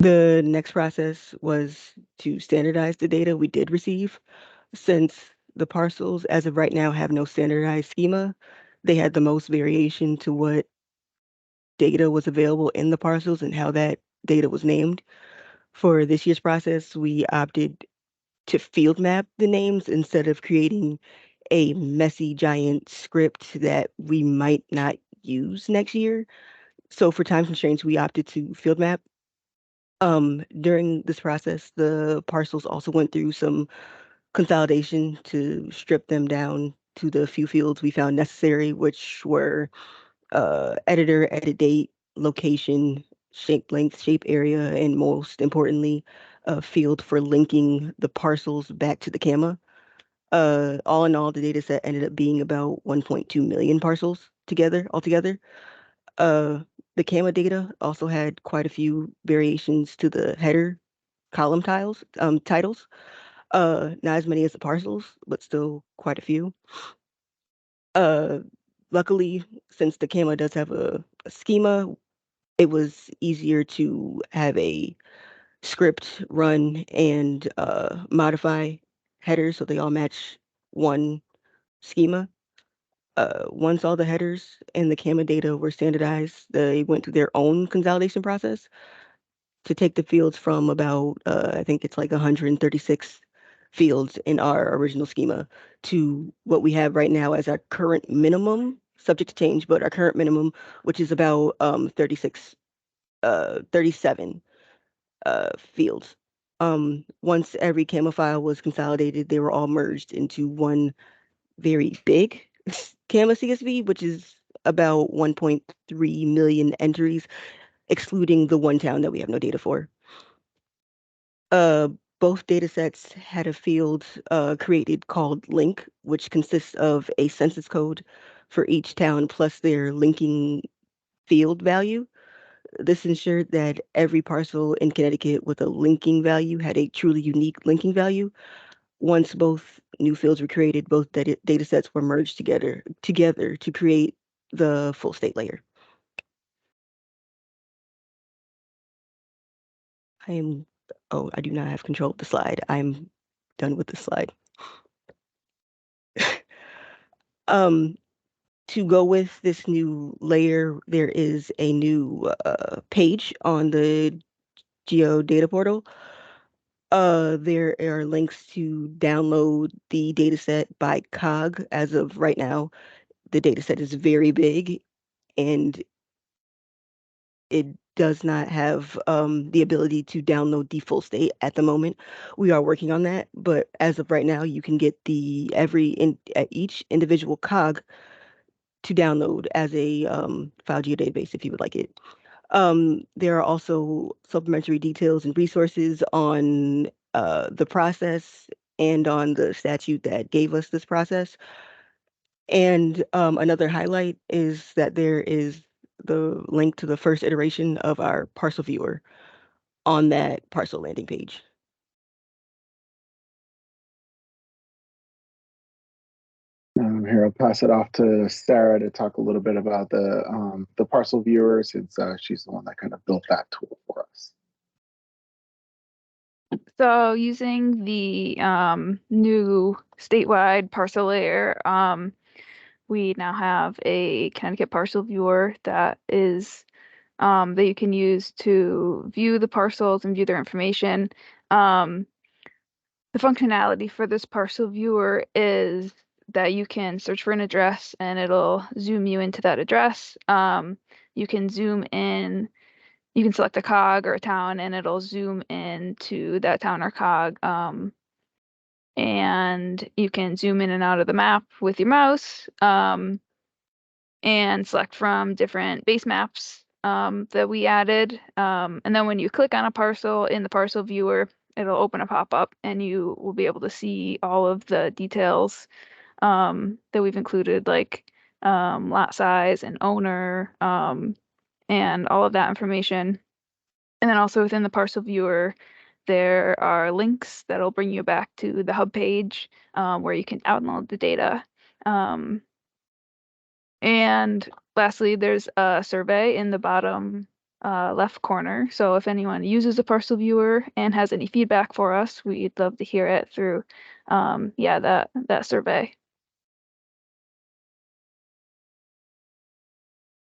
[SPEAKER 16] The next process was to standardize the data we did receive. Since the parcels, as of right now, have no standardized schema, they had the most variation to what data was available in the parcels and how that data was named. For this year's process, we opted to field map the names instead of creating a messy giant script that we might not use next year. So for time constraints, we opted to field map. During this process, the parcels also went through some consolidation to strip them down to the few fields we found necessary, which were editor, edit date, location, shape length, shape area, and most importantly, a field for linking the parcels back to the CAMA. All in all, the data set ended up being about 1.2 million parcels altogether. The CAMA data also had quite a few variations to the header column titles. Not as many as the parcels, but still quite a few. Luckily, since the CAMA does have a schema, it was easier to have a script run and modify headers so they all match one schema. Once all the headers and the CAMA data were standardized, they went through their own consolidation process to take the fields from about, I think it's like 136 fields in our original schema to what we have right now as our current minimum, subject to change, but our current minimum, which is about 37 fields. Once every CAMA file was consolidated, they were all merged into one very big CAMA CSV, which is about 1.3 million entries, excluding the 1 town that we have no data for. Both data sets had a field created called link, which consists of a census code for each town plus their linking field value. This ensured that every parcel in Connecticut with a linking value had a truly unique linking value. Once both new fields were created, both data sets were merged together to create the full state layer. I do not have control of the slide. I'm done with the slide. To go with this new layer, there is a new page on the Geo data portal. There are links to download the dataset by cog. As of right now, the dataset is very big and it does not have the ability to download the full state at the moment. We are working on that, but as of right now, you can get each individual cog to download as a file geodatabase if you would like it. There are also supplementary details and resources on the process and on the statute that gave us this process. And another highlight is that there is the link to the first iteration of our parcel viewer on that parcel landing page.
[SPEAKER 1] Here, I'll pass it off to Sarah to talk a little bit about the parcel viewer, since she's the one that kind of built that tool for us.
[SPEAKER 13] So using the new statewide parcel layer, we now have a Connecticut parcel viewer that is that you can use to view the parcels and view their information. The functionality for this parcel viewer is that you can search for an address and it'll zoom you into that address. You can zoom in, you can select a cog or a town and it'll zoom into that town or cog. And you can zoom in and out of the map with your mouse and select from different base maps that we added. And then when you click on a parcel in the parcel viewer, it'll open a pop-up and you will be able to see all of the details that we've included, like lot size and owner and all of that information. And then also within the parcel viewer, there are links that'll bring you back to the hub page where you can download the data. And lastly, there's a survey in the bottom left corner. So if anyone uses a parcel viewer and has any feedback for us, we'd love to hear it through that survey.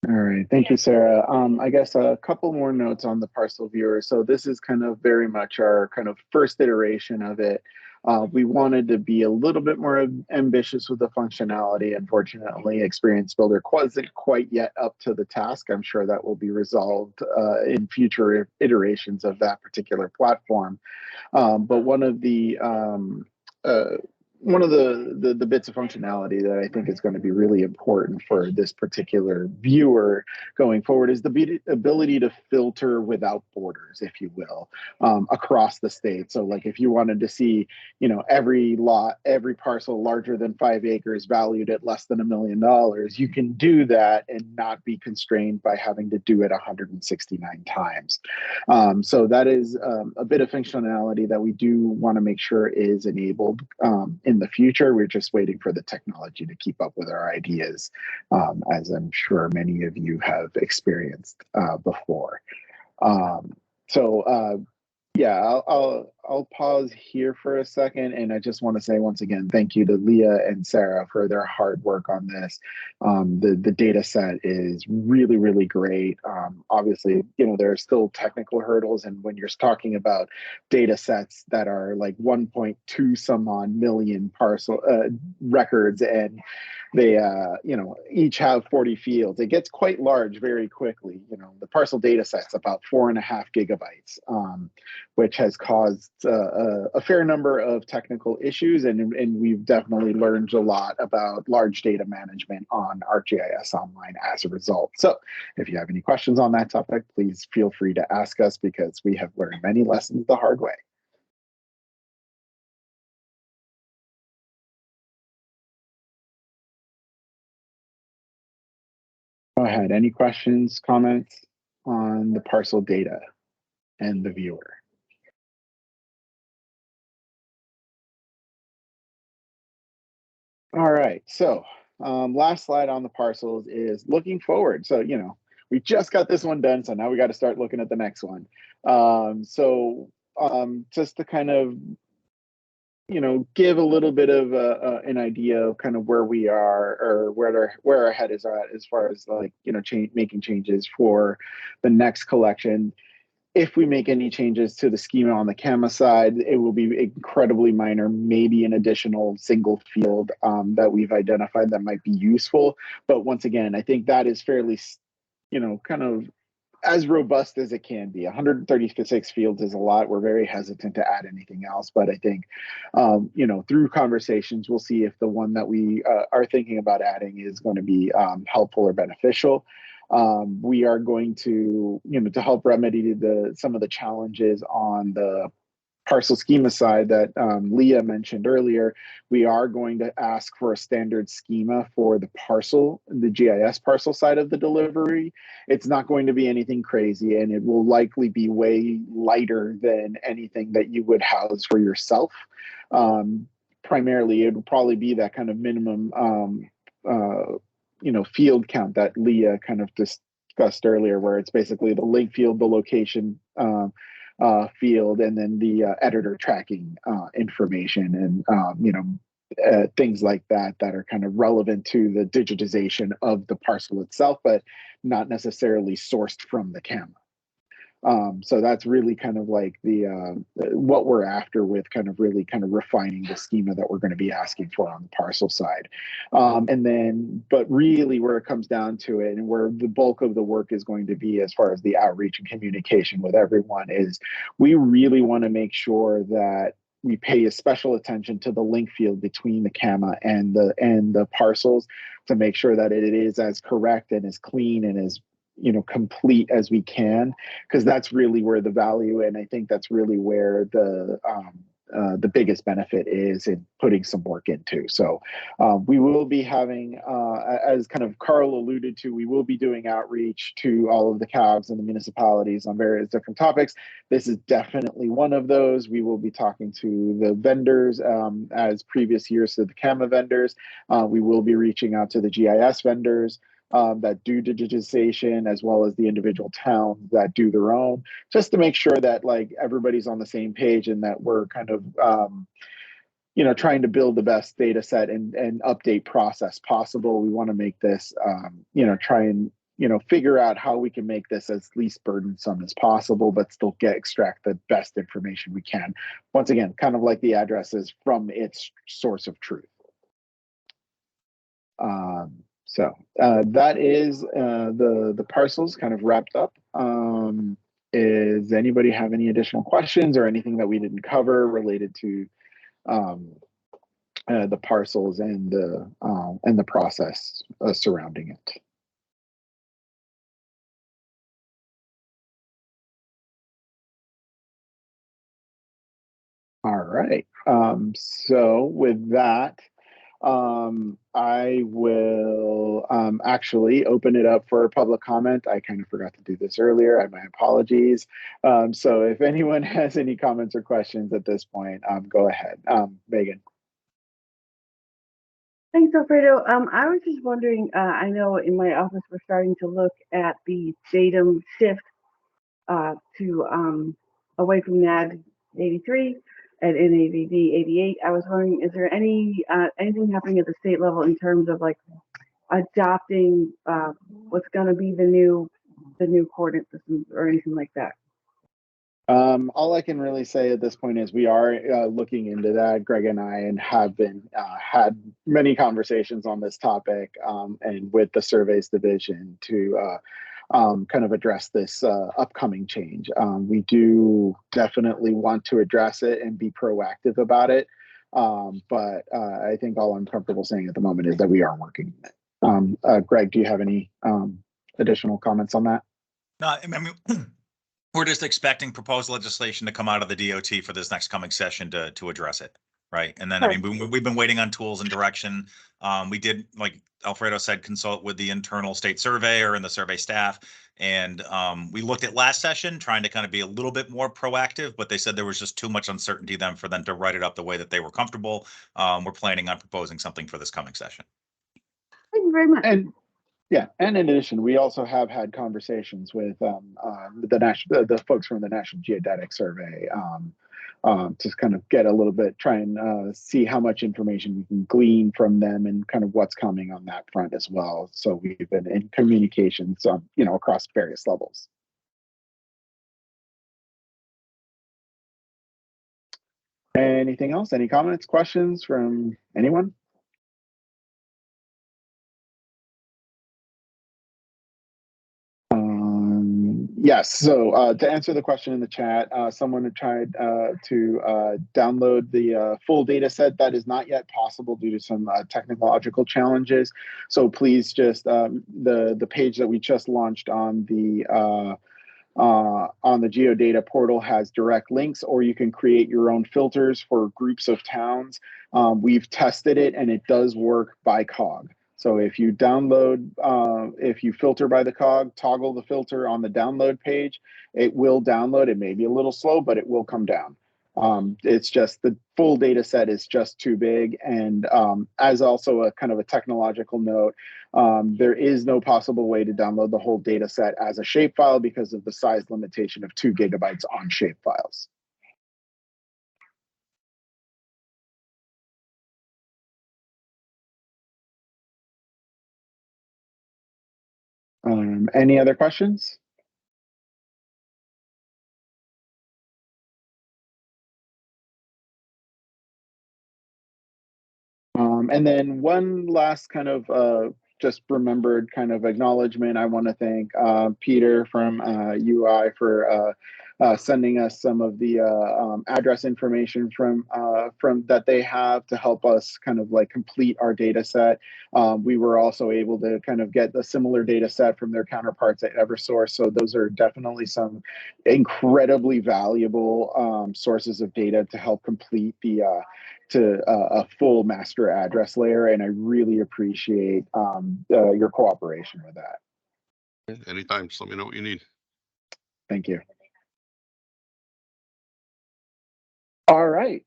[SPEAKER 1] All right, thank you, Sarah. I guess a couple more notes on the parcel viewer. So this is kind of very much our kind of first iteration of it. We wanted to be a little bit more ambitious with the functionality. Unfortunately, Experience Builder wasn't quite yet up to the task. I'm sure that will be resolved in future iterations of that particular platform. But one of the bits of functionality that I think is going to be really important for this particular viewer going forward is the ability to filter without borders, if you will, across the state. So like if you wanted to see, every lot, every parcel larger than 5 acres valued at less than $1 million, you can do that and not be constrained by having to do it 169 times. So that is a bit of functionality that we do want to make sure is enabled in the future. We're just waiting for the technology to keep up with our ideas, as I'm sure many of you have experienced before. Yeah, I'll pause here for a second, and I just want to say once again, thank you to Leah and Sarah for their hard work on this. The data set is really, really great. Obviously, there are still technical hurdles, and when you're talking about data sets that are like 1.2 some odd million parcel records, and they each have 40 fields, it gets quite large very quickly. The parcel data set's about 4.5 gigabytes, which has caused a fair number of technical issues, and we've definitely learned a lot about large data management on ArcGIS Online as a result. So if you have any questions on that topic, please feel free to ask us, because we have learned many lessons the hard way. ahead. Any questions, comments on the parcel data and the viewer? All right, so last slide on the parcels is looking forward. So, you know, we just got this one done, so now we got to start looking at the next one. Just to kind of, you know, give a little bit of an idea of kind of where we are or where our head is at as far as like, you know, making changes for the next collection. If we make any changes to the schema on the CAMA side, it will be incredibly minor, maybe an additional single field that we've identified that might be useful. But once again, I think that is fairly, you know, kind of as robust as it can be. 136 fields is a lot. We're very hesitant to add anything else, but I think, you know, through conversations, we'll see if the one that we are thinking about adding is going to be helpful or beneficial. We are going to, you know, to help remedy some of the challenges on the parcel schema side that Leah mentioned earlier. We are going to ask for a standard schema for the GIS parcel side of the delivery. It's not going to be anything crazy, and it will likely be way lighter than anything that you would house for yourself. Primarily, it will probably be that kind of minimum you know, field count that Leah kind of discussed earlier, where it's basically the link field, the location field, and then the editor tracking information and you know, things like that are kind of relevant to the digitization of the parcel itself, but not necessarily sourced from the CAMA. So that's really kind of like the what we're after with kind of really kind of refining the schema that we're going to be asking for on the parcel side. And then, but really where it comes down to it and where the bulk of the work is going to be as far as the outreach and communication with everyone is we really want to make sure that we pay a special attention to the link field between the CAMA and the parcels to make sure that it is as correct and as clean and as, you know, complete as we can, because that's really where the value, and I think that's really where the biggest benefit is in putting some work into. So we will be having, as kind of Carl alluded to, we will be doing outreach to all of the CABs and the municipalities on various different topics. This is definitely one of those. We will be talking to the vendors as previous years to the CAMA vendors. We will be reaching out to the GIS vendors that do digitization, as well as the individual towns that do their own, just to make sure that like everybody's on the same page and that we're kind of you know, trying to build the best data set and update process possible. We want to make this you know, try and, you know, figure out how we can make this as least burdensome as possible, but still extract the best information we can. Once again, kind of like the addresses from its source of truth. So that is the parcels kind of wrapped up. Does anybody have any additional questions or anything that we didn't cover related to the parcels and the process surrounding it? All right. So with that, I will actually open it up for public comment. I kind of forgot to do this earlier. My apologies. So if anyone has any comments or questions at this point, go ahead. Megan.
[SPEAKER 11] Thanks, Alfredo. I was just wondering, I know in my office we're starting to look at the datum shift to away from NAD 83 and NAVD 88. I was wondering, is there anything happening at the state level in terms of like adopting what's going to be the new coordinate systems or anything like that?
[SPEAKER 1] All I can really say at this point is we are looking into that. Greg and I have been had many conversations on this topic and with the surveys division to kind of address this upcoming change. We do definitely want to address it and be proactive about it. But I think all I'm comfortable saying at the moment is that we are working on it. Greg, do you have any additional comments on that?
[SPEAKER 4] No, I mean, we're just expecting proposed legislation to come out of the DOT for this next coming session to address it. right? And then, I mean, we've been waiting on tools and direction. We did, like Alfredo said, consult with the internal state surveyor and the survey staff. And we looked at last session, trying to kind of be a little bit more proactive, but they said there was just too much uncertainty then for them to write it up the way that they were comfortable. We're planning on proposing something for this coming session.
[SPEAKER 11] Thank you very much.
[SPEAKER 1] And yeah, and in addition, we also have had conversations with the folks from the National Geodetic Survey to kind of get a little bit, try and see how much information we can glean from them and kind of what's coming on that front as well. So we've been in communications, across various levels. Anything else? Any comments, questions from anyone? Yes, so to answer the question in the chat, someone had tried to download the full data set. That is not yet possible due to some technological challenges. So please just, the page that we just launched on the Geodata portal has direct links, or you can create your own filters for groups of towns. We've tested it and it does work by cog. So if you download, if you filter by the cog, toggle the filter on the download page, it will download. It may be a little slow, but it will come down. It's just the full data set is just too big. And as also a kind of a technological note, there is no possible way to download the whole data set as a shapefile because of the size limitation of 2 gigabytes on shapefiles. Any other questions? And then one last kind of just remembered kind of acknowledgement. I want to thank Peter from UI for sending us some of the address information from that they have to help us kind of like complete our data set. We were also able to kind of get a similar data set from their counterparts at Eversource. So those are definitely some incredibly valuable sources of data to help complete the a full master address layer, and I really appreciate your cooperation with that.
[SPEAKER 10] Anytime, just let me know what you need.
[SPEAKER 1] Thank you. All right.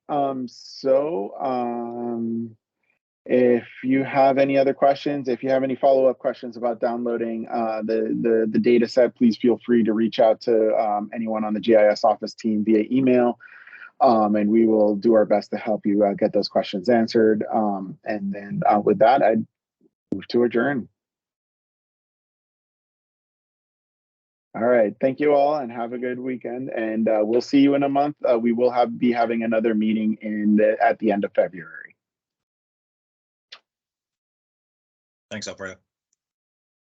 [SPEAKER 1] If you have any other questions, if you have any follow-up questions about downloading the data set, please feel free to reach out to anyone on the GIS office team via email. And we will do our best to help you get those questions answered. And then with that, I'd move to adjourn. All right. Thank you all and have a good weekend. And we'll see you in a month. We will be having another meeting at the end of February.
[SPEAKER 4] Thanks, Alfredo.